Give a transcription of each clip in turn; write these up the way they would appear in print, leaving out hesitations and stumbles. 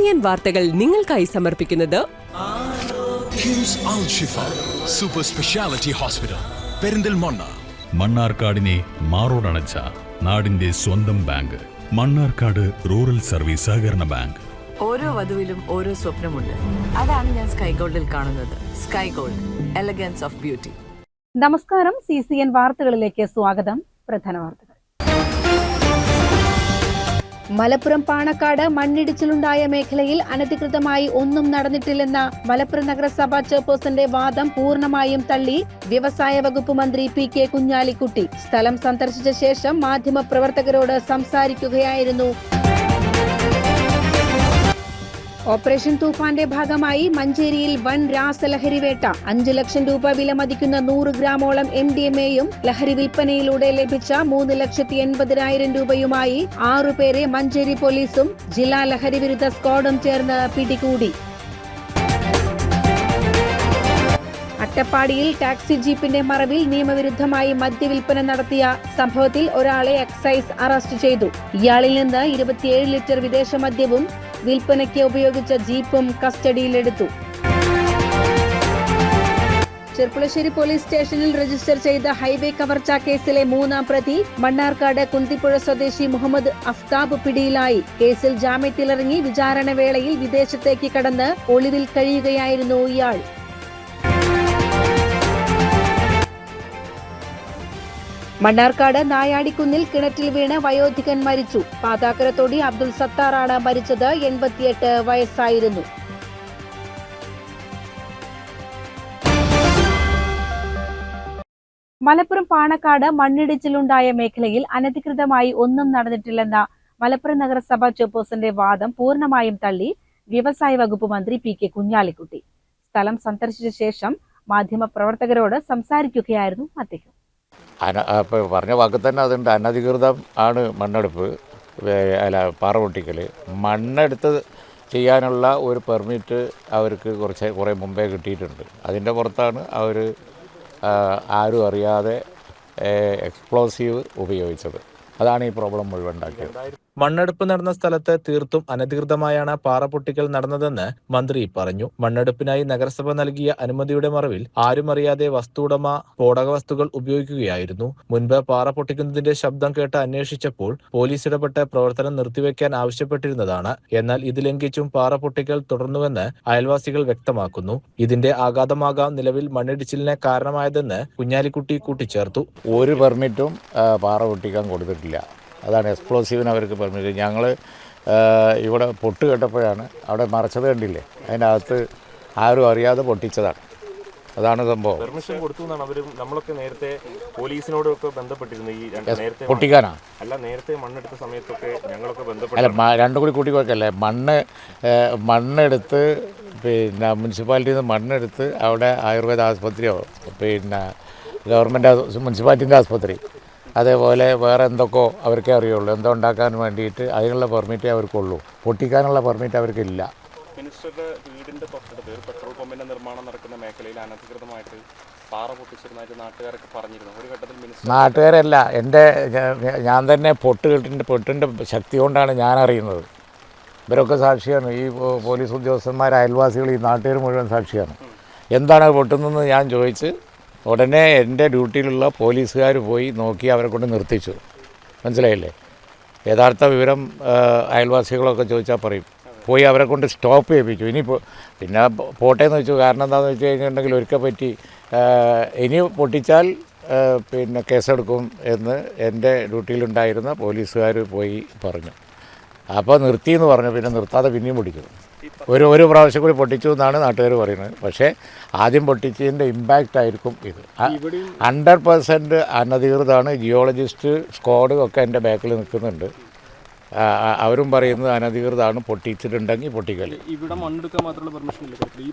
CCN വാർത്തകൾ നിങ്ങൾക്കായി സമർപ്പിക്കുന്നത് കിംസ് അൽ ഷിഫ സൂപ്പർ സ്പെഷ്യാലിറ്റി ഹോസ്പിറ്റൽ പെരിന്തൽമണ്ണ. മണ്ണാർക്കാടിനെ മാറോടണച്ച നാടിന്റെ സ്വന്തം ബാങ്ക് മണ്ണാർക്കാട് റൂറൽ സർവീസ് സഹകരണ ബാങ്ക്. ഓരോ വധുവിലും ഓരോ സ്വപ്നമുണ്ട്. അതാണ് ഞാൻ സ്കൈ ഗോൾഡിൽ കാണുന്നത്. Sky gold, elegance of beauty. നമസ്കാരം. CCN വാർത്തകളിലേക്ക് സ്വാഗതം. പ്രധാന വാർത്തകൾ. മലപ്പുറം പാണക്കാട് മണ്ണിടിച്ചിലുണ്ടായ മേഖലയിൽ അനധികൃതമായി ഒന്നും നടന്നിട്ടില്ലെന്ന മലപ്പുറം നഗരസഭാ ചെയർപേഴ്സന്റെ വാദം പൂർണ്ണമായും തള്ളി വ്യവസായ വകുപ്പ് മന്ത്രി PK കുഞ്ഞാലിക്കുട്ടി. സ്ഥലം സന്ദർശിച്ച ശേഷം മാധ്യമപ്രവർത്തകരോട് സംസാരിക്കുകയായിരുന്നു. ഓപ്പറേഷൻ തൂഫാന്റെ ഭാഗമായി മഞ്ചേരിയിൽ വൻ രാസലഹരി വേട്ട. 5 ലക്ഷം രൂപ വില മതിക്കുന്ന 100 ഗ്രാമോളം MDMAയും ലഹരി വിൽപ്പനയിലൂടെ ലഭിച്ച 3,80,000 രൂപയുമായി 6 പേരെ മഞ്ചേരി പോലീസും ജില്ലാ ലഹരി വിരുദ്ധ സ്ക്വാഡും ചേർന്ന് പിടികൂടി. അട്ടപ്പാടിയിൽ ടാക്സി ജീപ്പിന്റെ മറവിൽ നിയമവിരുദ്ധമായി മദ്യവിൽപ്പന നടത്തിയ സംഭവത്തിൽ ഒരാളെ എക്സൈസ് അറസ്റ്റ് ചെയ്തു. ഇയാളിൽ നിന്ന് 27 ലിറ്റർ വിദേശ മദ്യവും വിൽപ്പനയ്ക്ക് ഉപയോഗിച്ച ജീപ്പും കസ്റ്റഡിയിലെടുത്തു. ചെർപ്പുളശ്ശേരി പോലീസ് സ്റ്റേഷനിൽ രജിസ്റ്റർ ചെയ്ത ഹൈവേ കവർച്ചാ കേസിലെ 3-ാം പ്രതി മണ്ണാർക്കാട് കുന്തിപ്പുഴ സ്വദേശി മുഹമ്മദ് അഫ്താബ് പിടിയിലായി. കേസിൽ ജാമ്യത്തിലിറങ്ങി വിചാരണ വേളയിൽ വിദേശത്തേക്ക് കടന്ന് ഒളിവിൽ കഴിയുകയായിരുന്നു ഇയാൾ. മണ്ണാർക്കാട് നായാടിക്കുന്നിൽ കിണറ്റിൽ വീണ് വയോധികൻ മരിച്ചു. പാതാക്കരത്തൊടി അബ്ദുൾ സത്താറാണ് മരിച്ചത്. 88 വയസ്സായിരുന്നു. മലപ്പുറം പാണക്കാട് മണ്ണിടിച്ചിലുണ്ടായ മേഖലയിൽ അനധികൃതമായി ഒന്നും നടന്നിട്ടില്ലെന്ന മലപ്പുറം നഗരസഭാ ചെയർപേഴ്സന്റെ വാദം പൂർണ്ണമായും തള്ളി വ്യവസായ വകുപ്പ് മന്ത്രി PK കുഞ്ഞാലിക്കുട്ടി. സ്ഥലം സന്ദർശിച്ച ശേഷം മാധ്യമപ്രവർത്തകരോട് സംസാരിക്കുകയായിരുന്നു അദ്ദേഹം. ഇപ്പോൾ പറഞ്ഞ വാക്ക് തന്നെ അതുണ്ട്. അനധികൃതം ആണ് മണ്ണെടുപ്പ്, പാറ പൊട്ടിക്കൽ. മണ്ണെടുത്ത് ചെയ്യാനുള്ള ഒരു പെർമിറ്റ് അവർക്ക് കുറേ മുമ്പേ കിട്ടിയിട്ടുണ്ട്. അതിൻ്റെ പുറത്താണ് അവർ ആരും അറിയാതെ എക്സ്പ്ലോസീവ് ഉപയോഗിച്ചത്. അതാണ് ഈ പ്രോബ്ലം മുഴുവൻ ഉണ്ടാക്കിയത്. മണ്ണെടുപ്പ് നടന്ന സ്ഥലത്ത് തീർത്തും അനധികൃതമായാണ് പാറ പൊട്ടിക്കൽ നടന്നതെന്ന് മന്ത്രി പറഞ്ഞു. മണ്ണെടുപ്പിനായി നഗരസഭ നൽകിയ അനുമതിയുടെ മറവിൽ ആരും അറിയാതെ വസ്തുവുടമ സ്ഫോടക വസ്തുക്കൾ ഉപയോഗിക്കുകയായിരുന്നു. മുൻപ് പാറ പൊട്ടിക്കുന്നതിന്റെ ശബ്ദം കേട്ട് അന്വേഷിച്ചപ്പോൾ പോലീസ് ഇടപെട്ട് പ്രവർത്തനം നിർത്തിവെക്കാൻ ആവശ്യപ്പെട്ടിരുന്നതാണ്. എന്നാൽ ഇത് ലംഘിച്ചും പാറ പൊട്ടിക്കൽ തുടർന്നുവെന്ന് അയൽവാസികൾ വ്യക്തമാക്കുന്നു. ഇതിന്റെ ആഘാതമാകാം നിലവിൽ മണ്ണിടിച്ചിലിന് കാരണമായതെന്ന് കുഞ്ഞാലിക്കുട്ടി കൂട്ടിച്ചേർത്തു. ഒരു പെർമിറ്റും പാറ പൊട്ടിക്കാൻ കൊടുത്തിട്ടില്ല. അതാണ് എക്സ്പ്ലോസീവിന് അവർക്ക് പെർമിറ്റ്. ഞങ്ങൾ ഇവിടെ പൊട്ട് കേട്ടപ്പോഴാണ് അവിടെ മറച്ചത് കണ്ടില്ലേ, അതിൻ്റെ അകത്ത് ആരും അറിയാതെ പൊട്ടിച്ചതാണ്. അതാണ് സംഭവം. പെർമിഷൻ കൊടുത്തു എന്നാണ് അവർ. നമ്മളൊക്കെ നേരത്തെ പോലീസിനോടൊക്കെ ബന്ധപ്പെട്ടിരുന്നു. ഈ നേരത്തെ പൊട്ടിക്കാനാ അല്ല, നേരത്തെ മണ്ണെടുത്ത സമയത്തൊക്കെ ഞങ്ങളൊക്കെ ബന്ധപ്പെട്ടു. അല്ല, രണ്ടും കൂടി കൂട്ടി കുഴക്കല്ലേ. മണ്ണെടുത്ത് പിന്നെ മുനിസിപ്പാലിറ്റിയിൽ നിന്ന് മണ്ണെടുത്ത് അവിടെ ആയുർവേദ ആസ്പത്രിയോ പിന്നെ ഗവൺമെൻറ് മുനിസിപ്പാലിറ്റിൻ്റെ ആസ്പത്രി അതേപോലെ വേറെ എന്തൊക്കെ അവർക്കേ അറിയുള്ളൂ. എന്തോ ഉണ്ടാക്കാൻ വേണ്ടിയിട്ട് അതിനുള്ള പെർമിറ്റേ അവർക്കുള്ളൂ. പൊട്ടിക്കാനുള്ള പെർമിറ്റ് അവർക്കില്ല. മിനിസ്റ്ററുടെ വീടിൻ്റെ തൊട്ടടുത്ത് പെട്രോൾ പമ്പിൻ്റെ നിർമ്മാണം നടക്കുന്ന മേഖലയിൽ അനധികൃതമായിട്ട് പാറ പൊട്ടിച്ചിരുന്നതായിട്ട് നാട്ടുകാരൊക്കെ പറഞ്ഞിരുന്നു. ഒരു ഘട്ടത്തിൽ നാട്ടുകാരല്ല, ഞാൻ തന്നെ പൊട്ടിൻ്റെ ശക്തി കൊണ്ടാണ് ഞാൻ അറിയുന്നത്. ഇവരൊക്കെ സാക്ഷിയാണ്. ഈ പോലീസ് ഉദ്യോഗസ്ഥന്മാർ, അയൽവാസികൾ, ഈ നാട്ടുകാർ മുഴുവൻ സാക്ഷിയാണ്. എന്താണ് പൊട്ടുന്നതെന്ന് ഞാൻ ചോദിച്ച് ഉടനെ എൻ്റെ ഡ്യൂട്ടിയിലുള്ള പോലീസുകാർ പോയി നോക്കി അവരെ കൊണ്ട് നിർത്തിച്ചു. മനസ്സിലായില്ലേ? യഥാർത്ഥ വിവരം അയൽവാസികളൊക്കെ ചോദിച്ചാൽ പറയും. പോയി അവരെ കൊണ്ട് സ്റ്റോപ്പ് ചെയ്യിപ്പിച്ചു. ഇനിയിപ്പോൾ പിന്നെ പോട്ടേന്ന് വെച്ചു. കാരണം എന്താണെന്ന് വെച്ച് കഴിഞ്ഞിട്ടുണ്ടെങ്കിൽ ഒരിക്കൽ പറ്റി ഇനി പൊട്ടിച്ചാൽ പിന്നെ കേസെടുക്കും എന്ന് എൻ്റെ ഡ്യൂട്ടിയിലുണ്ടായിരുന്ന പോലീസുകാർ പോയി പറഞ്ഞു. അപ്പോൾ നിർത്തിയെന്ന് പറഞ്ഞു. പിന്നെ നിർത്താതെ പിന്നെയും പൊട്ടിച്ചു. ഒരു പ്രാവശ്യം കൂടി പൊട്ടിച്ചു എന്നാണ് നാട്ടുകാർ പറയുന്നത്. പക്ഷേ ആദ്യം പൊട്ടിച്ചതിൻ്റെ ഇമ്പാക്റ്റ് ആയിരിക്കും ഇത്. 100% അനധികൃതമാണ്. ജിയോളജിസ്റ്റ് സ്ക്വാഡ് ഒക്കെ എൻ്റെ ബാക്കിൽ നിൽക്കുന്നുണ്ട്. അവരും പറയുന്നത് അനധികൃതമാണ്. പൊട്ടിച്ചിട്ടുണ്ടെങ്കിൽ പൊട്ടിക്കൽ.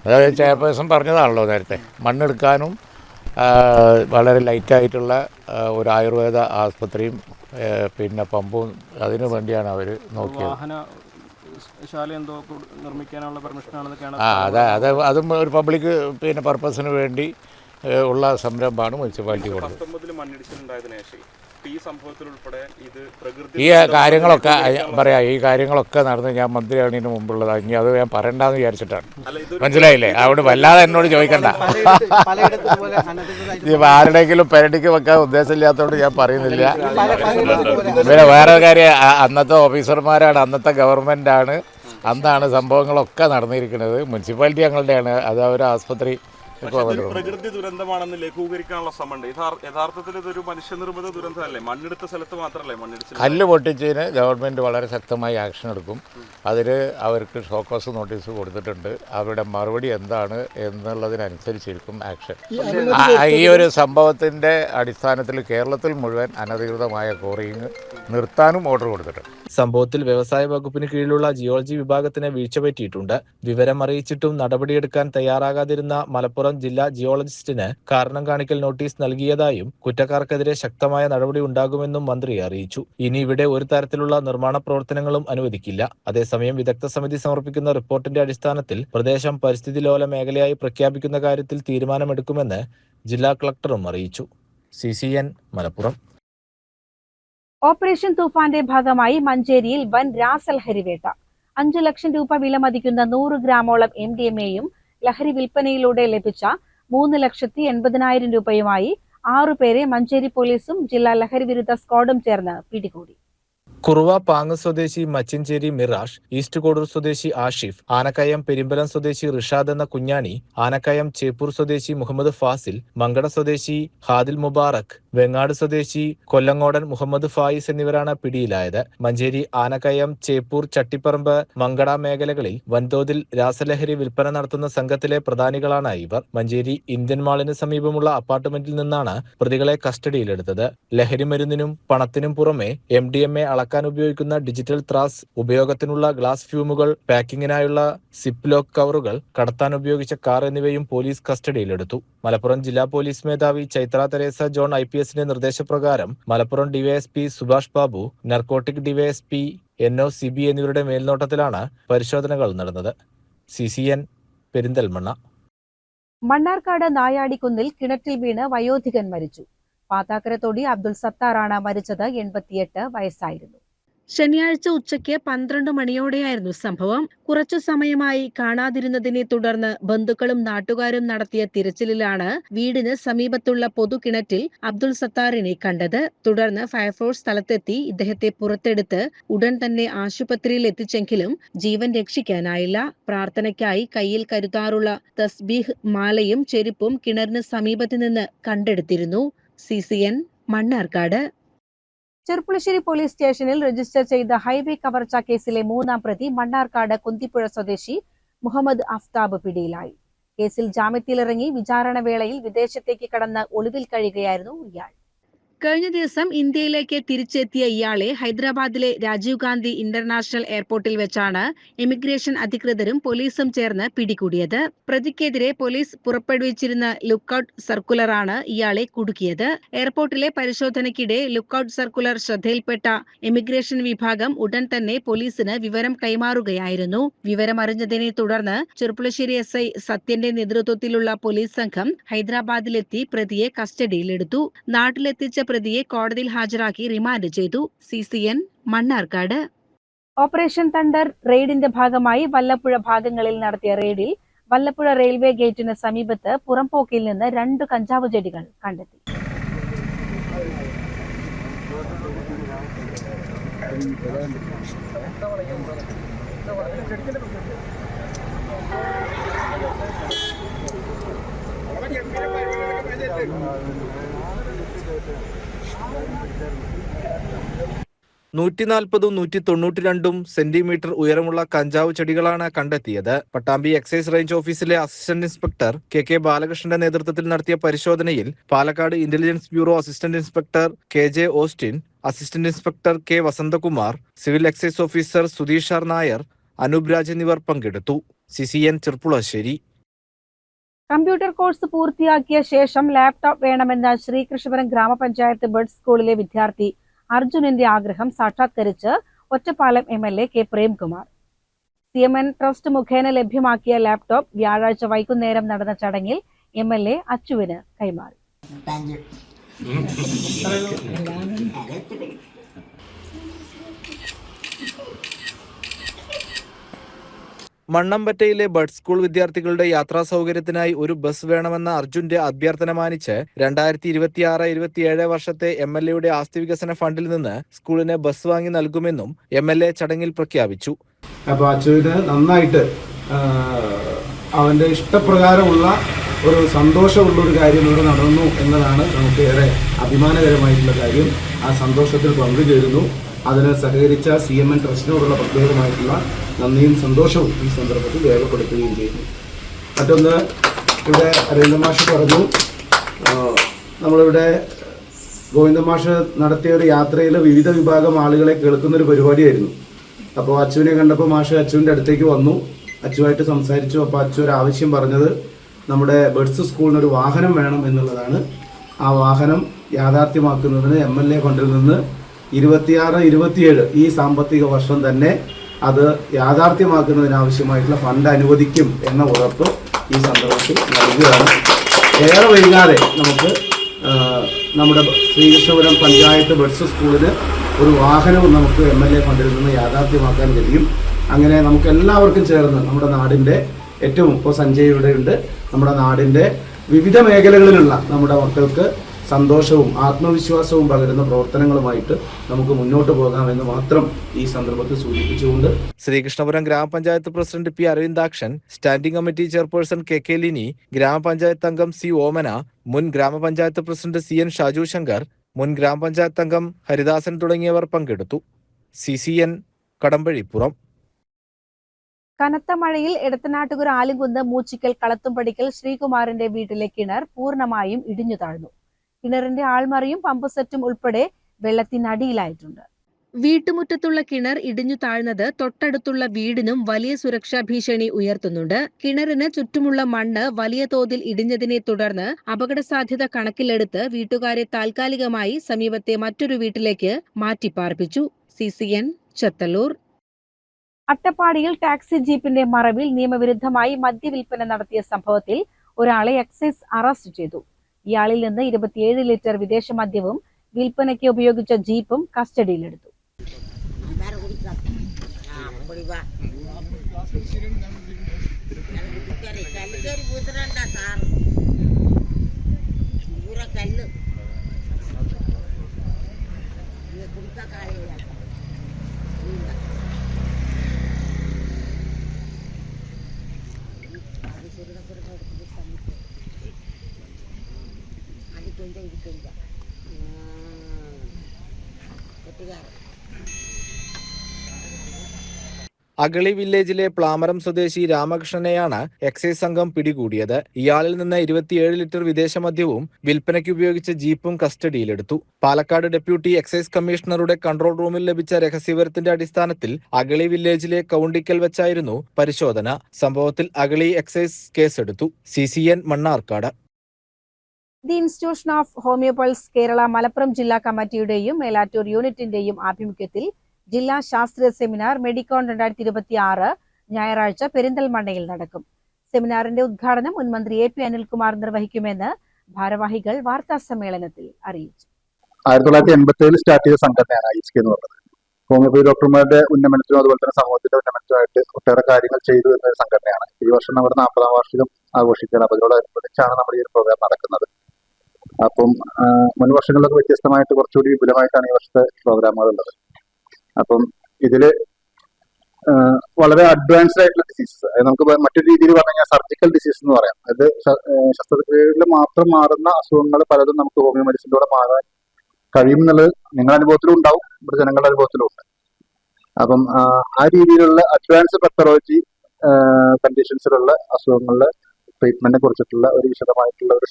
അതായത് ചെയർപേഴ്സൺ പറഞ്ഞതാണല്ലോ നേരത്തെ. മണ്ണെടുക്കാനും വളരെ ലൈറ്റായിട്ടുള്ള ഒരു ആയുർവേദ ആസ്പത്രിയും പിന്നെ പമ്പും അതിനു വേണ്ടിയാണ് അവർ നോക്കിയത്. അതും ഒരു പബ്ലിക് പിന്നെ പർപ്പസിന് വേണ്ടി ഉള്ള സംരംഭമാണ് മുനിസിപ്പാലിറ്റി കൊടുത്തത്. ഈ സംഭവത്തിൽ ഉൾപ്പെടെ ഇത് ഈ കാര്യങ്ങളൊക്കെ ഈ കാര്യങ്ങളൊക്കെ നടന്ന് ഞാൻ മന്ത്രിയാണതിന് മുമ്പുള്ളതാണ്. ഇനി അത് ഞാൻ പറയണ്ടെന്ന് വിചാരിച്ചിട്ടാണ്. മനസ്സിലായില്ലേ? അവിടെ വല്ലാതെ എന്നോട് ചോദിക്കണ്ട. ഇപ്പം ആരുടെയെങ്കിലും പെരടിക്ക് വെക്കാൻ ഉദ്ദേശമില്ലാത്തതുകൊണ്ട് ഞാൻ പറയുന്നില്ല. പിന്നെ വേറെ കാര്യം, അന്നത്തെ ഓഫീസർമാരാണ്, അന്നത്തെ ഗവൺമെൻറ്റാണ്, അന്നാണ് സംഭവങ്ങളൊക്കെ നടന്നിരിക്കുന്നത്. മുനിസിപ്പാലിറ്റി ഞങ്ങളുടെയാണ്. അത് അവർ ആസ്പത്രി പ്രകൃതി ദുരന്തമാണെന്ന് ലഘൂകരിക്കാനുള്ള ശ്രമമുണ്ട്. യഥാർത്ഥത്തിൽ ഇതൊരു മനുഷ്യനിർമ്മിത ദുരന്തമല്ലേ? മണ്ണെടുത്ത സ്ഥലത്ത് മാത്രമല്ലേ മണ്ണിടിച്ചിൽ? കല്ല് പൊട്ടിച്ചതിന് ഗവൺമെൻറ് വളരെ ശക്തമായി ആക്ഷൻ എടുക്കും. അതിൽ അവർക്ക് ഷോക്കോസ് നോട്ടീസ് കൊടുത്തിട്ടുണ്ട്. അവരുടെ മറുപടി എന്താണ് എന്നുള്ളതിനനുസരിച്ചിരിക്കും ആക്ഷൻ. ഈ ഒരു സംഭവത്തിൻ്റെ അടിസ്ഥാനത്തിൽ കേരളത്തിൽ മുഴുവൻ അനധികൃതമായ ക്വാറിയിങ് നിർത്താനും ഓർഡർ കൊടുത്തിട്ടുണ്ട്. സംഭവത്തിൽ വ്യവസായ വകുപ്പിന് കീഴിലുള്ള ജിയോളജി വിഭാഗത്തിന് വീഴ്ച പറ്റിയിട്ടുണ്ട്. വിവരം അറിയിച്ചിട്ടും നടപടിയെടുക്കാൻ തയ്യാറാകാതിരുന്ന മലപ്പുറം ജില്ലാ ജിയോളജിസ്റ്റിന് കാരണം കാണിക്കൽ നോട്ടീസ് നൽകിയതായും കുറ്റക്കാർക്കെതിരെ ശക്തമായ നടപടി ഉണ്ടാകുമെന്നും മന്ത്രി അറിയിച്ചു. ഇനി ഇവിടെ ഒരു തരത്തിലുള്ള നിർമ്മാണ പ്രവർത്തനങ്ങളും അനുവദിക്കില്ല. അതേസമയം വിദഗ്ധ സമിതി സമർപ്പിക്കുന്ന റിപ്പോർട്ടിന്റെ അടിസ്ഥാനത്തിൽ പ്രദേശം പരിസ്ഥിതി ലോല മേഖലയായി പ്രഖ്യാപിക്കുന്ന കാര്യത്തിൽ തീരുമാനമെടുക്കുമെന്ന് ജില്ലാ കളക്ടറും അറിയിച്ചു. CCN മലപ്പുറം. ഓപ്പറേഷൻ തൂഫാന്റെ ഭാഗമായി മഞ്ചേരിയിൽ വൻ രാസലഹരിവേട്ട. 5 ലക്ഷം രൂപ വിലമതിക്കുന്ന 100 ഗ്രാമോളം MDMAയും ലഹരി വിൽപ്പനയിലൂടെ ലഭിച്ച 3,80,000 രൂപയുമായി 6 പേരെ മഞ്ചേരി പോലീസും ജില്ലാ ലഹരി വിരുദ്ധ സ്ക്വാഡും ചേർന്ന് പിടികൂടി. കുറുവ പാങ്ങ് സ്വദേശി മച്ചിഞ്ചേരി മിറാഷ്, ഈസ്റ്റ് കോഡൂർ സ്വദേശി ആഷിഫ്, ആനക്കയം പെരിമ്പലം സ്വദേശി റിഷാദ് എന്ന കുഞ്ഞാണി, ആനക്കയം ചേപ്പൂർ സ്വദേശി മുഹമ്മദ് ഫാസിൽ, മങ്കട സ്വദേശി ഹാദിൽ മുബാറക്, വെങ്ങാട് സ്വദേശി കൊല്ലങ്ങോടൻ മുഹമ്മദ് ഫായിസ് എന്നിവരാണ് പിടിയിലായത്. മഞ്ചേരി, ആനക്കയം, ചേപ്പൂർ, ചട്ടിപ്പറമ്പ്, മങ്കട മേഖലകളിൽ വൻതോതിൽ രാസലഹരി വിൽപ്പന നടത്തുന്ന സംഘത്തിലെ പ്രധാനികളാണ് ഇവർ. മഞ്ചേരി ഇന്ത്യൻ മാളിന് സമീപമുള്ള അപ്പാർട്ട്മെന്റിൽ നിന്നാണ് പ്രതികളെ കസ്റ്റഡിയിലെടുത്തത്. ലഹരി മരുന്നിനും പണത്തിനും പുറമെ MDMA അളക്കാൻ ഉപയോഗിക്കുന്ന ഡിജിറ്റൽ ത്രാസ്, ഉപയോഗത്തിനുള്ള ഗ്ലാസ് ഫ്യൂമുകൾ, പാക്കിങ്ങിനായുള്ള സിപ്പ് ലോക്ക് കവറുകൾ, കടത്താൻ ഉപയോഗിച്ച കാർ എന്നിവയും പോലീസ് കസ്റ്റഡിയിലെടുത്തു. മലപ്പുറം ജില്ലാ പോലീസ് മേധാവി ചൈത്ര തെരേസ ജോൺ IPSന്റെ നിർദ്ദേശപ്രകാരം Malappuram DYSP Subhash Babu, narcotic DYSP NOCB എന്നിവരുടെ മേൽനോട്ടത്തിലാണ് പരിശോധനകൾ നടന്നത്. CCN പെരിന്തൽമണ്ണ. മണ്ണാർക്കാട് നായാടിക്കുന്നിൽ കിണറ്റിൽ വീണ് വയോധികൻ മരിച്ചു. പാത്താക്കരത്തോടി അബ്ദുൾ സത്താറാണ് മരിച്ചത്. 88 വയസ്സായിരുന്നു. ശനിയാഴ്ച ഉച്ചയ്ക്ക് 12 മണിയോടെയായിരുന്നു സംഭവം. കുറച്ചു സമയമായി കാണാതിരുന്നതിനെ തുടർന്ന് ബന്ധുക്കളും നാട്ടുകാരും നടത്തിയ തിരച്ചിലിലാണ് വീടിന് സമീപത്തുള്ള പൊതുകിണറ്റിൽ അബ്ദുൾ സത്താറിനെ കണ്ടത്. തുടർന്ന് ഫയർഫോഴ്സ് സ്ഥലത്തെത്തി ഇദ്ദേഹത്തെ പുറത്തെടുത്ത് ഉടൻ തന്നെ ആശുപത്രിയിൽ എത്തിച്ചെങ്കിലും ജീവൻ രക്ഷിക്കാനായില്ല. പ്രാർത്ഥനയ്ക്കായി കയ്യിൽ കരുതാറുള്ള തസ്ബീഹ്, മാലയും ചെരുപ്പും കിണറിന് സമീപത്ത് നിന്ന് കണ്ടെടുത്തിരുന്നു. CCN മണ്ണാർക്കാട്. ചെർപ്പുളശ്ശേരി പോലീസ് സ്റ്റേഷനിൽ രജിസ്റ്റർ ചെയ്ത ഹൈവേ കവർച്ചാ കേസിലെ 3ാം പ്രതി മണ്ണാർക്കാട് കുന്തിപ്പുഴ സ്വദേശി മുഹമ്മദ് അഫ്താബ് പിടിയിലായി. കേസിൽ ജാമ്യത്തിലിറങ്ങി വിചാരണ വേളയിൽ വിദേശത്തേക്ക് കടന്ന് ഒളിവിൽ കഴിയുകയായിരുന്നു ഇയാൾ. കഴിഞ്ഞ ദിവസം ഇന്ത്യയിലേക്ക് തിരിച്ചെത്തിയ ഇയാളെ ഹൈദരാബാദിലെ രാജീവ് ഗാന്ധി ഇന്റർനാഷണൽ എയർപോർട്ടിൽ വെച്ചാണ് ഇമിഗ്രേഷൻ അധികൃതരും പോലീസും ചേർന്ന് പിടികൂടിയത്. പ്രതിക്കെതിരെ പോലീസ് പുറപ്പെടുവിച്ചിരുന്ന ലുക്കൌട്ട് സർക്കുലറാണ് ഇയാളെ കുടുക്കിയത്. എയർപോർട്ടിലെ പരിശോധനയ്ക്കിടെ ലുക്കൌട്ട് സർക്കുലർ ശ്രദ്ധയിൽപ്പെട്ട ഇമിഗ്രേഷൻ വിഭാഗം ഉടൻ തന്നെ പോലീസിന് വിവരം കൈമാറുകയായിരുന്നു. വിവരമറിഞ്ഞതിനെ തുടർന്ന് ചെർപ്പുളശ്ശേരി SI സത്യന്റെ നേതൃത്വത്തിലുള്ള പോലീസ് സംഘം ഹൈദരാബാദിലെത്തി പ്രതിയെ കസ്റ്റഡിയിലെടുത്തു. നാട്ടിലെത്തിച്ച പ്രതിയെ കോടതിയിൽ ഹാജരാക്കി റിമാൻഡ് ചെയ്തു. CCN മണ്ണാർക്കാട്. ഓപ്പറേഷൻ തണ്ടർ റെയ്ഡിന്റെ ഭാഗമായി വല്ലപ്പുഴ ഭാഗങ്ങളിൽ നടത്തിയ റെയ്ഡിൽ വല്ലപ്പുഴ റെയിൽവേ ഗേറ്റിന് സമീപത്ത് പുറംപോക്കിൽ നിന്ന് 2 കഞ്ചാവ് ചെടികൾ കണ്ടെത്തി. സെന്റിമീറ്റർ ഉയരമുള്ള കഞ്ചാവ് ചെടികളാണ് കണ്ടെത്തിയത്. പട്ടാമ്പി എക്സൈസ് റേഞ്ച് ഓഫീസിലെ അസിസ്റ്റന്റ് ഇൻസ്പെക്ടർ KK ബാലകൃഷ്ണന്റെ നേതൃത്വത്തിൽ നടത്തിയ പരിശോധനയിൽ Palakkad intelligence bureau assistant inspector KJ Austin, assistant inspector K Vasanthakumar, civil excise officer Sudheesh R Nair, Anoop Raj എന്നിവർ പങ്കെടുത്തു. CCN ചെർപ്പുളശ്ശേരി. കമ്പ്യൂട്ടർ കോഴ്സ് പൂർത്തിയാക്കിയ ശേഷം ലാപ്ടോപ്പ് വേണമെന്ന ശ്രീകൃഷ്ണപുരം ഗ്രാമപഞ്ചായത്ത് ബഡ് സ്കൂളിലെ വിദ്യാർത്ഥി അർജുനന്റെ ആഗ്രഹം സാക്ഷാത്കരിച്ച് Ottapalam MLA K Premkumar. CMN trust മുഖേന ലഭ്യമാക്കിയ ലാപ്ടോപ്പ് വ്യാഴാഴ്ച വൈകുന്നേരം നടന്ന ചടങ്ങിൽ MLA അച്ചുവിന് കൈമാറി. മണ്ണമ്പറ്റയിലെ ബഡ് സ്കൂൾ വിദ്യാർത്ഥികളുടെ യാത്രാ സൗകര്യത്തിനായി ഒരു ബസ് വേണമെന്ന അർജുന്റെ അഭ്യർത്ഥന മാനിച്ച് 2026-27 വർഷത്തെ MLAയുടെ ആസ്തി വികസന ഫണ്ടിൽ നിന്ന് സ്കൂളിന് ബസ് വാങ്ങി നൽകുമെന്നും MLA ചടങ്ങിൽ പ്രഖ്യാപിച്ചു. അപ്പോൾ അച്ചുവിന് നന്നായിട്ട് അവൻ്റെ ഇഷ്ടപ്രകാരമുള്ള ഒരു സന്തോഷമുള്ള ഒരു കാര്യം ഇവിടെ നടന്നു എന്നതാണ് നമുക്ക് ഏറെ അഭിമാനകരമായിട്ടുള്ള കാര്യം. ആ സന്തോഷത്തിൽ പങ്കുചേരുന്നു. അതിന് സഹകരിച്ച CMN ട്രസ്റ്റിനോടുള്ള പ്രത്യേകമായിട്ടുള്ള നന്ദിയും സന്തോഷവും ഈ സന്ദർഭത്തിൽ രേഖപ്പെടുത്തുകയും ചെയ്യുന്നു. മറ്റൊന്ന്, ഇവിടെ അരവിന്ദമാഷ് പറഞ്ഞു, നമ്മളിവിടെ ഗോവിന്ദമാഷ് നടത്തിയ ഒരു യാത്രയിൽ വിവിധ വിഭാഗം ആളുകളെ കേൾക്കുന്നൊരു പരിപാടിയായിരുന്നു. അപ്പോൾ അച്ചുവിനെ കണ്ടപ്പോൾ മാഷ് അച്ചുവിൻ്റെ അടുത്തേക്ക് വന്നു, അച്ചുവായിട്ട് സംസാരിച്ചു. അപ്പോൾ അച്ചു ഒരു ആവശ്യം പറഞ്ഞത് നമ്മുടെ ബഡ്സ് സ്കൂളിനൊരു വാഹനം വേണം എന്നുള്ളതാണ്. ആ വാഹനം യാഥാർത്ഥ്യമാക്കുന്നതിന് MLA ഫണ്ടിൽ നിന്ന് 26-27 ഈ സാമ്പത്തിക വർഷം തന്നെ അത് യാഥാർത്ഥ്യമാക്കുന്നതിനാവശ്യമായിട്ടുള്ള ഫണ്ട് അനുവദിക്കും എന്ന ഉറപ്പ് ഈ സന്ദർഭത്തിൽ നൽകുകയാണ്. ഏറെ വൈകാതെ നമുക്ക് നമ്മുടെ ശ്രീകൃഷ്ണപുരം പഞ്ചായത്ത് ബഡ്സ് സ്കൂളിന് ഒരു വാഹനവും നമുക്ക് MLA ഫണ്ടിൽ നിന്ന് യാഥാർത്ഥ്യമാക്കാൻ കഴിയും. അങ്ങനെ നമുക്ക് എല്ലാവർക്കും ചേർന്ന് നമ്മുടെ നാടിൻ്റെ ഏറ്റവും, ഇപ്പോൾ സഞ്ജയ് ഇവിടെയുണ്ട്, നമ്മുടെ നാടിൻ്റെ വിവിധ മേഖലകളിലുള്ള നമ്മുടെ മക്കൾക്ക് സന്തോഷവും ആത്മവിശ്വാസവും പകരുന്ന പ്രവർത്തനങ്ങളുമായിട്ട് നമുക്ക് മുന്നോട്ട് പോകാമെന്ന് മാത്രം ഈ സന്ദർഭത്തിൽ സൂചിപ്പിച്ചുകൊണ്ട് ശ്രീകൃഷ്ണപുരം ഗ്രാമപഞ്ചായത്ത് president P. Aravindakshan, standing committee chairperson KK Lini, ഗ്രാമപഞ്ചായത്ത് അംഗം C. ഓമന, മുൻ ഗ്രാമപഞ്ചായത്ത് പ്രസിഡന്റ് CN ഷാജു ശങ്കർ, മുൻ ഗ്രാമപഞ്ചായത്ത് അംഗം ഹരിദാസൻ തുടങ്ങിയവർ പങ്കെടുത്തു. CCN കടമ്പഴിപ്പുറം. കനത്ത മഴയിൽ എടത്തനാട്ടുകര ആലുംകുന്ന് മൂച്ചിക്കൽ കളത്തുംപടിക്കൽ ശ്രീകുമാറിന്റെ വീട്ടിലെ കിണർ പൂർണ്ണമായും ഇടിഞ്ഞു താഴ്ന്നു. കിണറിന്റെ ആൾമറിയും പമ്പ് സെറ്റും ഉൾപ്പെടെ വെള്ളത്തിനടിയിലായിട്ടുണ്ട്. വീട്ടുമുറ്റത്തുള്ള കിണർ ഇടിഞ്ഞു താഴ്ന്നത് തൊട്ടടുത്തുള്ള വീടിനും വലിയ സുരക്ഷാ ഭീഷണി ഉയർത്തുന്നുണ്ട്. കിണറിന് ചുറ്റുമുള്ള മണ്ണ് വലിയ തോതിൽ ഇടിഞ്ഞതിനെ തുടർന്ന് അപകട സാധ്യത കണക്കിലെടുത്ത് വീട്ടുകാരെ താൽക്കാലികമായി സമീപത്തെ മറ്റൊരു വീട്ടിലേക്ക് മാറ്റിപ്പാർപ്പിച്ചു. CCN ചത്തല്ലൂർ. അട്ടപ്പാടിയിൽ ടാക്സി ജീപ്പിന്റെ മറവിൽ നിയമവിരുദ്ധമായി മദ്യവിൽപ്പന നടത്തിയ സംഭവത്തിൽ ഒരാളെ എക്സൈസ് അറസ്റ്റ് ചെയ്തു. ഇയാളിൽ നിന്ന് 27 ലിറ്റർ വിദേശ മദ്യവും വിൽപ്പനയ്ക്ക് ഉപയോഗിച്ച ജീപ്പും കസ്റ്റഡിയിലെടുത്തു. അഗളി വില്ലേജിലെ പ്ലാമരം സ്വദേശി രാമകൃഷ്ണനെയാണ് എക്സൈസ് സംഘം പിടികൂടിയത്. ഇയാളിൽ നിന്ന് 27 ലിറ്റർ വിദേശ മദ്യവും വിൽപ്പനയ്ക്ക് ഉപയോഗിച്ച ജീപ്പും കസ്റ്റഡിയിലെടുത്തു. പാലക്കാട് ഡെപ്യൂട്ടി എക്സൈസ് കമ്മീഷണറുടെ കൺട്രോൾ റൂമിൽ ലഭിച്ച രഹസ്യവിവരത്തിന്റെ അടിസ്ഥാനത്തിൽ അഗളി വില്ലേജിലെ കൗണ്ടിക്കൽ വെച്ചായിരുന്നു പരിശോധന. സംഭവത്തിൽ അഗളി എക്സൈസ് കേസെടുത്തു. CCN Mannarkkad. The institution of homeopaths Kerala Malappuram ജില്ലാ കമ്മിറ്റിയുടെയും മേലാറ്റൂർ യൂണിറ്റിന്റെയും ആഭിമുഖ്യത്തിൽ ജില്ലാ ശാസ്ത്രീയ സെമിനാർ മെഡിക്കോൺ 2026 ഞായറാഴ്ച പെരിന്തൽമണ്ണയിൽ നടക്കും. സെമിനാറിന്റെ ഉദ്ഘാടനം മുൻ മന്ത്രി AP അനിൽകുമാർ നിർവഹിക്കുമെന്ന് ഭാരവാഹികൾ വാർത്താ സമ്മേളനത്തിൽ അറിയിച്ചു. 1987 സ്റ്റാർട്ട് ചെയ്ത സംഘടനയാണ് ISK എന്ന് പറയുന്നത്. ഹോമിയോപ്പതി ഡോക്ടർമാരുടെ ഉന്നമനത്തിനും അതുപോലെ തന്നെ സമൂഹത്തിന്റെ ഉന്നമനത്തിനുമായിട്ട് ഒട്ടേറെ കാര്യങ്ങൾ ചെയ്തു എന്നൊരു സംഘടനയാണ്. ഈ വർഷം നമ്മുടെ 40ാം വാർഷികം ആഘോഷിക്കുകയാണ്. അപ്പോൾ ഇതിനോടനുബന്ധിച്ചാണ് നമ്മൾ ഈ ഒരു പ്രോഗ്രാം നടക്കുന്നത്. അപ്പം മുൻ വർഷങ്ങളിലൊക്കെ വ്യത്യസ്തമായിട്ട് കുറച്ചുകൂടി വിപുലമായിട്ടാണ് ഈ വർഷത്തെ പ്രോഗ്രാമുകൾ ഉള്ളത്. അപ്പം ഇതില് വളരെ അഡ്വാൻസ്ഡ് ആയിട്ടുള്ള ഡിസീസസ്, നമുക്ക് മറ്റൊരു രീതിയിൽ പറഞ്ഞു കഴിഞ്ഞാൽ സർജിക്കൽ ഡിസീസ് എന്ന് പറയാം. അത് ശസ്ത്രക്രിയയിൽ മാത്രം മാറുന്ന അസുഖങ്ങൾ പലതും നമുക്ക് ഹോമിയോ മെഡിസിനിലൂടെ മാറാൻ കഴിയും എന്നുള്ളത് നിങ്ങളുടെ അനുഭവത്തിലും ഉണ്ടാവും, ഇവിടെ ജനങ്ങളുടെ അനുഭവത്തിലും ഉണ്ട്. അപ്പം ആ രീതിയിലുള്ള അഡ്വാൻസ് പെത്തറോളജി കണ്ടീഷൻസിലുള്ള അസുഖങ്ങളുടെ ട്രീറ്റ്മെന്റിനെ കുറിച്ചിട്ടുള്ള ഒരു വിശദമായിട്ടുള്ള ഒരു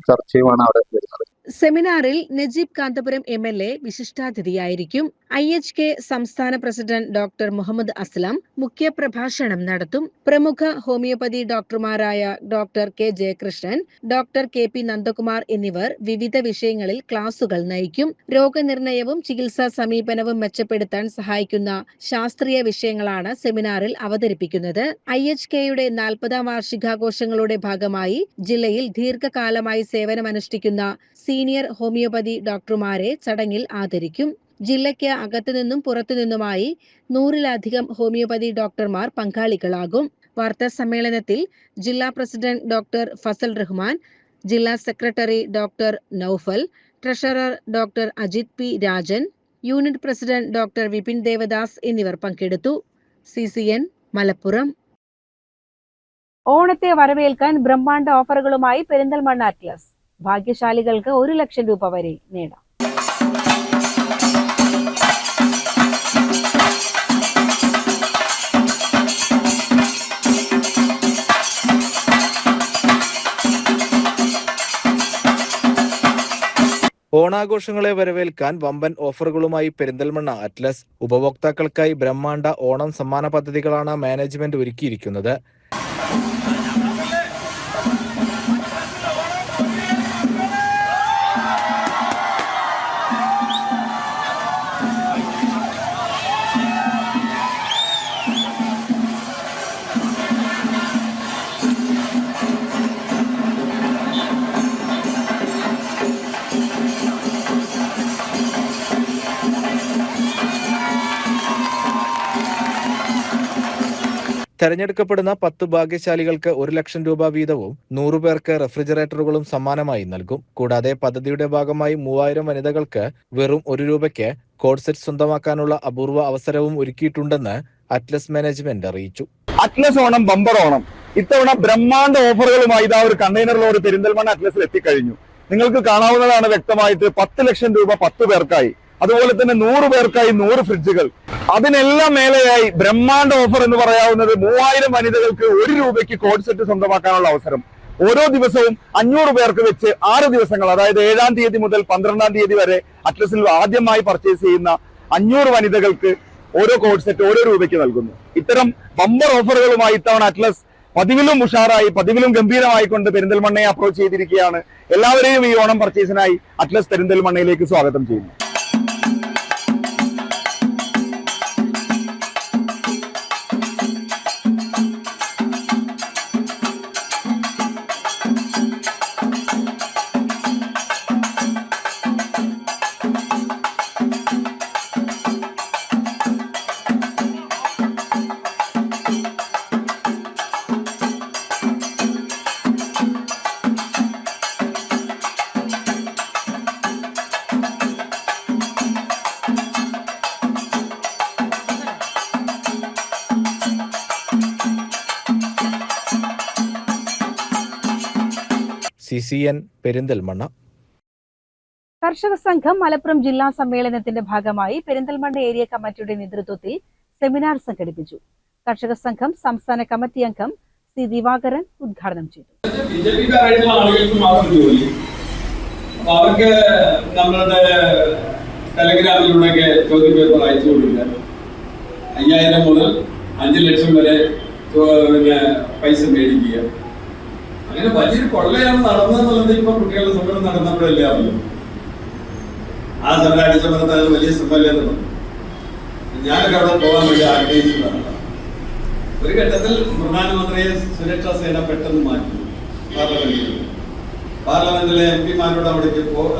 ചർച്ചയുമാണ് അവിടെ വരുന്നത്. സെമിനാറിൽ നജീബ് കാന്തപുരം MLA വിശിഷ്ടാതിഥിയായിരിക്കും. IHK സംസ്ഥാന പ്രസിഡന്റ് ഡോക്ടർ മുഹമ്മദ് അസ്ലം മുഖ്യ പ്രഭാഷണം നടത്തും. പ്രമുഖ ഹോമിയോപ്പതി ഡോക്ടർമാരായ doctor K. Jayakrishnan, doctor KP Nandakumar എന്നിവർ വിവിധ വിഷയങ്ങളിൽ ക്ലാസുകൾ നയിക്കും. രോഗനിർണയവും ചികിത്സാ സമീപനവും മെച്ചപ്പെടുത്താൻ സഹായിക്കുന്ന ശാസ്ത്രീയ വിഷയങ്ങളാണ് സെമിനാറിൽ അവതരിപ്പിക്കുന്നത്. IHKയുടെ 40ാം വാർഷികാഘോഷങ്ങളുടെ ഭാഗമായി ജില്ലയിൽ ദീർഘകാലമായി സേവനമനുഷ്ഠിക്കുന്ന സീനിയർ ഹോമിയോപ്പതി ഡോക്ടർമാരെ ചടങ്ങിൽ ആദരിക്കും. ജില്ലയ്ക്ക് അകത്തുനിന്നും പുറത്തുനിന്നുമായി 100-ലധികം ഹോമിയോപ്പതി ഡോക്ടർമാർ പങ്കാളികളാകും. വാർത്താ സമ്മേളനത്തിൽ ജില്ലാ പ്രസിഡന്റ് ഡോക്ടർ ഫസൽ റഹ്മാൻ, ജില്ലാ secretary doctor Noufal, treasurer doctor Ajith P Rajan, unit president doctor Vipin Devadas എന്നിവർ പങ്കെടുത്തു. CCN മലപ്പുറം. ഓണത്തെ വരവേൽക്കാൻ ബ്രഹ്മാണ്ഡ ഓഫറുകളുമായി പെരിന്തൽമണ്ണ അറ്റ്ലസ്. ഭാഗ്യശാലികൾക്ക് 1 ലക്ഷം രൂപ വരെ നേടാം. ഓണാഘോഷങ്ങളെ വരവേൽക്കാൻ വമ്പൻ ഓഫറുകളുമായി പെരിന്തൽമണ്ണ അറ്റ്ലസ്. ഉപഭോക്താക്കൾക്കായി ബ്രഹ്മാണ്ഡ ഓണം സമ്മാന പദ്ധതികളാണ് മാനേജ്മെന്റ് ഒരുക്കിയിരിക്കുന്നത്. തെരഞ്ഞെടുക്കപ്പെടുന്ന 10 ഭാഗ്യശാലികൾക്ക് 1 ലക്ഷം രൂപ വീതവും 100 പേർക്ക് റെഫ്രിജറേറ്ററുകളും സമ്മാനമായി നൽകും. കൂടാതെ പദ്ധതിയുടെ ഭാഗമായി 3000 വനിതകൾക്ക് വെറും 1 രൂപയ്ക്ക് കോഡ് സെറ്റ് സ്വന്തമാക്കാനുള്ള അപൂർവ അവസരവും ഒരുക്കിയിട്ടുണ്ടെന്ന് അറ്റ്ലസ് മാനേജ്മെന്റ് അറിയിച്ചു. അറ്റ്ലസ് ഓണം ബമ്പർ ഓണം ഇത്തവണ ബ്രഹ്മാണ്ഡ ഓഫറുകളുമായി ഇതാ ഒരു കണ്ടെയ്നർ ലോഡ് പെരിന്തൽമണ്ണ അറ്റ്ലസിൽ എത്തിക്കഴിഞ്ഞു. നിങ്ങൾക്ക് കാണാവുന്നതാണ് വ്യക്തമായിട്ട് 10 ലക്ഷം രൂപ 10 പേർക്കായി, അതുപോലെ തന്നെ 100 പേർക്കായി 100 ഫ്രിഡ്ജുകൾ. അതിനെല്ലാം മേലെയായി ബ്രഹ്മാണ്ഡ ഓഫർ എന്ന് പറയാവുന്നത് 3000 വനിതകൾക്ക് 1 രൂപയ്ക്ക് കോഡ് സെറ്റ് സ്വന്തമാക്കാനുള്ള അവസരം. ഓരോ ദിവസവും 500 പേർക്ക് വെച്ച് 6 ദിവസങ്ങൾ, അതായത് 7-ാം തീയതി മുതൽ 12-ാം തീയതി വരെ അറ്റ്ലസിൽ ആദ്യമായി പർച്ചേസ് ചെയ്യുന്ന 500 വനിതകൾക്ക് ഓരോ കോഡ് സെറ്റ് 1 രൂപയ്ക്ക് നൽകുന്നു. ഇത്തരം ബമ്പർ ഓഫറുകളുമായി ഇത്തവണ അറ്റ്ലസ് പതിവിലും ഉഷാറായി, പതിവിലും ഗംഭീരമായിക്കൊണ്ട് പെരിന്തൽമണ്ണയെ അപ്രോച്ച് ചെയ്തിരിക്കുകയാണ്. എല്ലാവരെയും ഈ ഓണം പർച്ചേസിനായി അറ്റ്ലസ് പെരിന്തൽമണ്ണയിലേക്ക് സ്വാഗതം ചെയ്യുന്നു. CCN പെരിന്തൽമണ്ണ. കർഷക സംഘം മലപ്പുറം ജില്ലാ സമ്മേളനത്തിന്റെ ഭാഗമായി പെരിന്തൽമണ്ണ ഏരിയ കമ്മിറ്റിയുടെ നേതൃത്വത്തിൽ സെമിനാർ സംഘടിപ്പിച്ചു. കർഷക സംഘം സംസ്ഥാന കമ്മിറ്റി അംഗം C. ദിവാകരൻ ഉദ്ഘാടനം ചെയ്തു. അവർക്ക് നമ്മളുടെ ടെലഗ്രാമിലൂടെ ചോദ്യപേപ്പർ അയച്ചു കൊടുക്കുക. 5000 മുതൽ 5 ലക്ഷം വരെ പൈസ മേടിക്കുക. അങ്ങനെ വലിയൊരു കൊള്ളയാണ് നടന്നതെന്നുള്ളത് ഇപ്പൊ കുട്ടികളുടെ സമരം നടന്നപ്പോഴല്ലേ അറിയുള്ളൂ. ആ സമരം അടിച്ചമർത്താൻ വലിയ ശ്രമമല്ലെന്ന് പറഞ്ഞു. ഞാനൊക്കെ അവിടെ പോകാൻ വേണ്ടി ആഗ്രഹിച്ചതാണ്. ഒരു ഘട്ടത്തിൽ പ്രധാനമന്ത്രിയെ സുരക്ഷാ സേന പെട്ടെന്ന് മാറ്റി പാർലമെന്റിലെ MP-മാരോട്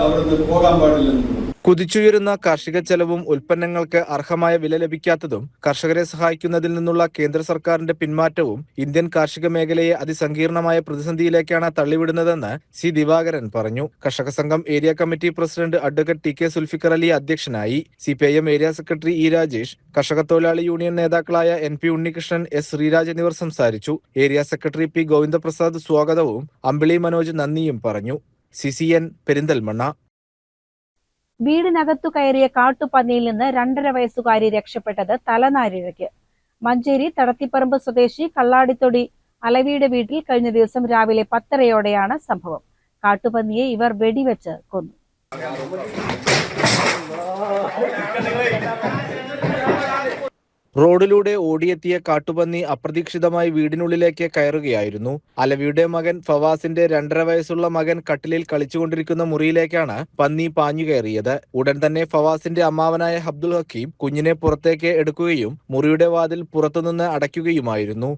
അവിടുന്ന് പോകാൻ പാടില്ലെന്ന് പറഞ്ഞു. കുതിച്ചുയരുന്ന കാർഷിക ചെലവും ഉൽപ്പന്നങ്ങൾക്ക് അർഹമായ വില ലഭിക്കാത്തതും കർഷകരെ സഹായിക്കുന്നതിൽ നിന്നുള്ള കേന്ദ്ര സർക്കാരിന്റെ പിന്മാറ്റവും ഇന്ത്യൻ കാർഷിക മേഖലയെ അതിസങ്കീർണമായ പ്രതിസന്ധിയിലേക്കാണ് തള്ളിവിടുന്നതെന്ന് C. ദിവാകരൻ പറഞ്ഞു. കർഷക സംഘം area committee president advocate TK Sulfikar Ali അധ്യക്ഷനായി. CPIM area secretary E. Rajesh, കർഷക തൊഴിലാളി യൂണിയൻ നേതാക്കളായ NP ഉണ്ണികൃഷ്ണൻ, S. ശ്രീരാജ് എന്നിവർ സംസാരിച്ചു. Area secretary P. ഗോവിന്ദപ്രസാദ് സ്വാഗതവും അമ്പിളി മനോജ് നന്ദിയും പറഞ്ഞു. CCN പെരിന്തൽമണ്ണ. വീടിനകത്തു കയറിയ കാട്ടുപന്നിയിൽ നിന്ന് 2.5 വയസ്സുകാരി രക്ഷപ്പെട്ടത് തലനാരിഴയ്ക്ക്. മഞ്ചേരി തടത്തിപ്പറമ്പ് സ്വദേശി കള്ളാടിത്തൊടി അലവിയുടെ വീട്ടിൽ കഴിഞ്ഞ ദിവസം രാവിലെ 10:30-യോടെയാണ് സംഭവം. കാട്ടുപന്നിയെ ഇവർ വെടിവെച്ച് കൊന്നു. റോഡിലൂടെ ഓടിയെത്തിയ കാട്ടുപന്നി അപ്രതീക്ഷിതമായി വീടിനുള്ളിലേക്ക് കയറുകയായിരുന്നു. അലവിയുടെ മകൻ ഫവാസിന്റെ 2.5 വയസ്സുള്ള മകൻ കട്ടിലിൽ കളിച്ചുകൊണ്ടിരിക്കുന്ന മുറിയിലേക്കാണ് പന്നി പാഞ്ഞുകയറിയത്. ഉടൻ തന്നെ ഫവാസിന്റെ അമ്മാവനായ അബ്ദുൽ ഹക്കീം കുഞ്ഞിനെ പുറത്തേക്ക് എടുക്കുകയും മുറിയുടെ വാതിൽ പുറത്തുനിന്ന് അടയ്ക്കുകയുമായിരുന്നു.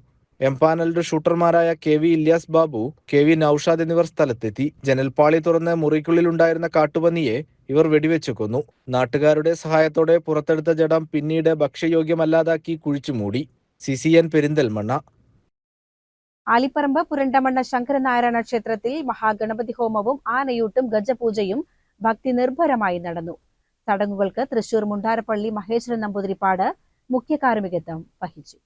എംപാനൽഡ് ഷൂട്ടർമാരായ KV ഇല്യാസ് ബാബു, KV നൌഷാദ് എന്നിവർ സ്ഥലത്തെത്തി. ജനൽപ്പാളി തുറന്ന് മുറിക്കുള്ളിലുണ്ടായിരുന്ന കാട്ടുപന്നിയെ ഇവർ വെടിവെച്ചു കൊന്നു. നാട്ടുകാരുടെ സഹായത്തോടെ പുറത്തെടുത്ത ജഡം പിന്നീട് ഭക്ഷ്യയോഗ്യമല്ലാതാക്കി കുഴിച്ചുമൂടി. CCN പെരിന്തൽമണ്ണ. ആലിപ്പറമ്പ് പുരണ്ടമണ്ണ ശങ്കരനാരായണ ക്ഷേത്രത്തിൽ മഹാഗണപതി ഹോമവും ആനയൂട്ടും ഗജപൂജയും ഭക്തി നിർഭരമായി നടന്നു. ചടങ്ങുകൾക്ക് തൃശൂർ മുണ്ടാരപ്പള്ളി മഹേശ്വരൻ നമ്പൂതിരിപ്പാട് മുഖ്യ കാർമ്മികത്വം വഹിച്ചു.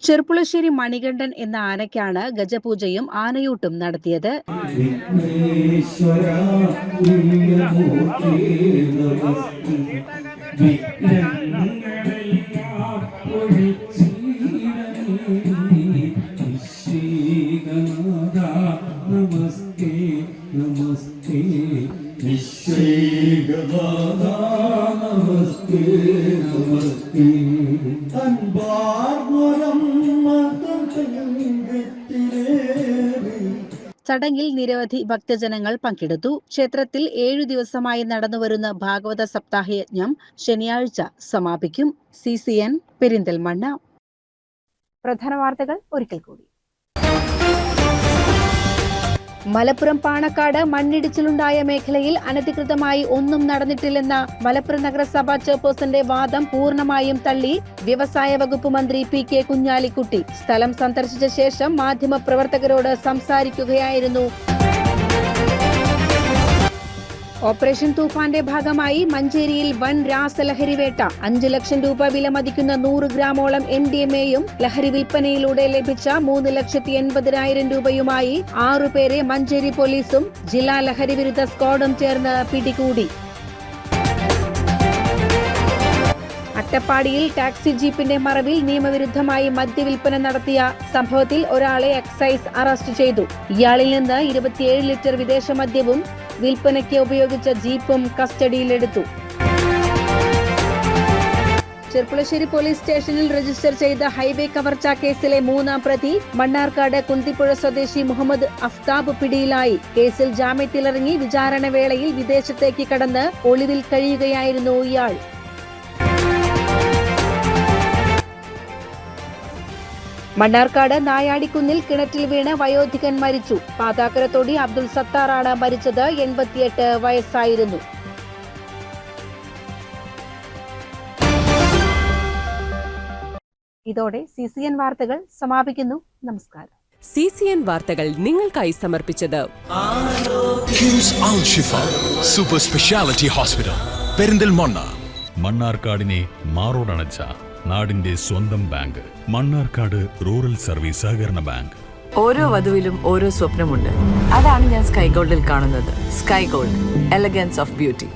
ചെർപ്പുളശ്ശേരി മണികണ്ഠൻ എന്ന ആനയ്ക്കാണ് ഗജപൂജയും ആനയൂട്ടും നടത്തിയത്. ചടങ്ങിൽ നിരവധി ഭക്തജനങ്ങൾ പങ്കെടുത്തു. ക്ഷേത്രത്തിൽ 7 ദിവസമായി നടന്നുവരുന്ന ഭാഗവത സപ്താഹയജ്ഞം ശനിയാഴ്ച സമാപിക്കും. CCN പെരിന്തൽമണ്ണ. പ്രധാന വാർത്തകൾ ഒരിക്കൽ കൂടി. മലപ്പുറം പാണക്കാട് മണ്ണിടിച്ചിലുണ്ടായ മേഖലയിൽ അനധികൃതമായി ഒന്നും നടന്നിട്ടില്ലെന്ന മലപ്പുറം നഗരസഭാ ചെയർപേഴ്സന്റെ വാദം പൂർണ്ണമായും തള്ളി വ്യവസായ വകുപ്പ് മന്ത്രി PK കുഞ്ഞാലിക്കുട്ടി. സ്ഥലം സന്ദർശിച്ച ശേഷം മാധ്യമപ്രവർത്തകരോട് സംസാരിക്കുകയായിരുന്നു. ഓപ്പറേഷൻ തൂഫാന്റെ ഭാഗമായി മഞ്ചേരിയിൽ വൻ രാസലഹരി വേട്ട. 5 ലക്ഷം രൂപ വില മതിക്കുന്ന 100 ഗ്രാമോളം MDMAയും ലഹരി വിൽപ്പനയിലൂടെ ലഭിച്ച 3,80,000 രൂപയുമായി 6 പേരെ മഞ്ചേരി പോലീസും ജില്ലാ ലഹരി വിരുദ്ധ സ്ക്വാഡും ചേർന്ന് പിടികൂടി. അട്ടപ്പാടിയിൽ ടാക്സി ജീപ്പിന്റെ മറവിൽ നിയമവിരുദ്ധമായി മദ്യവിൽപ്പന നടത്തിയ സംഭവത്തിൽ ഒരാളെ എക്സൈസ് അറസ്റ്റ് ചെയ്തു. ഇയാളിൽ നിന്ന് 27 ലിറ്റർ വിദേശ മദ്യവും വിൽപ്പനയ്ക്ക് ഉപയോഗിച്ച ജീപ്പും കസ്റ്റഡിയിലെടുത്തു. ചെർപ്പുളശ്ശേരി പോലീസ് സ്റ്റേഷനിൽ രജിസ്റ്റർ ചെയ്ത ഹൈവേ കവർച്ചാ കേസിലെ 3-ാം പ്രതി മണ്ണാർക്കാട് കുന്തിപ്പുഴ സ്വദേശി മുഹമ്മദ് അഫ്താബ് പിടിയിലായി. കേസിൽ ജാമ്യത്തിലിറങ്ങി വിചാരണ വേളയിൽ വിദേശത്തേക്ക് കടന്ന് ഒളിവിൽ കഴിയുകയായിരുന്നു ഇയാൾ. മണ്ണാർക്കാട് നായാടിക്കുന്നിൽ കിണറ്റിൽ വീണ് വയോധികൻ മരിച്ചു. പാതാക്കരത്തൊടി അബ്ദുൾ സത്താറാണ് മരിച്ചത്. 88 വയസ്സായിരുന്നു. ഇതോടെ CCN വാർത്തകൾ സമാപിക്കുന്നു. നമസ്കാരം. CCN വാർത്തകൾ നിങ്ങൾക്കായി സമർപ്പിച്ചത് കിംസ് അൽ ഷിഫ സൂപ്പർ സ്പെഷ്യാലിറ്റി ഹോസ്പിറ്റൽ പെരിന്തൽമണ്ണ. മണ്ണാർക്കാടിനെ മാറോടണച്ച നാടിന്റെ സ്വന്തം ബാങ്ക് മണ്ണാർക്കാട് റൂറൽ സർവീസ് സഹകരണ ബാങ്ക്. ഓരോ വധുവിലും ഓരോ സ്വപ്നമുണ്ട്. അതാണ് ഞാൻ സ്കൈ ഗോൾഡിൽ കാണുന്നത്. Sky gold, elegance of beauty.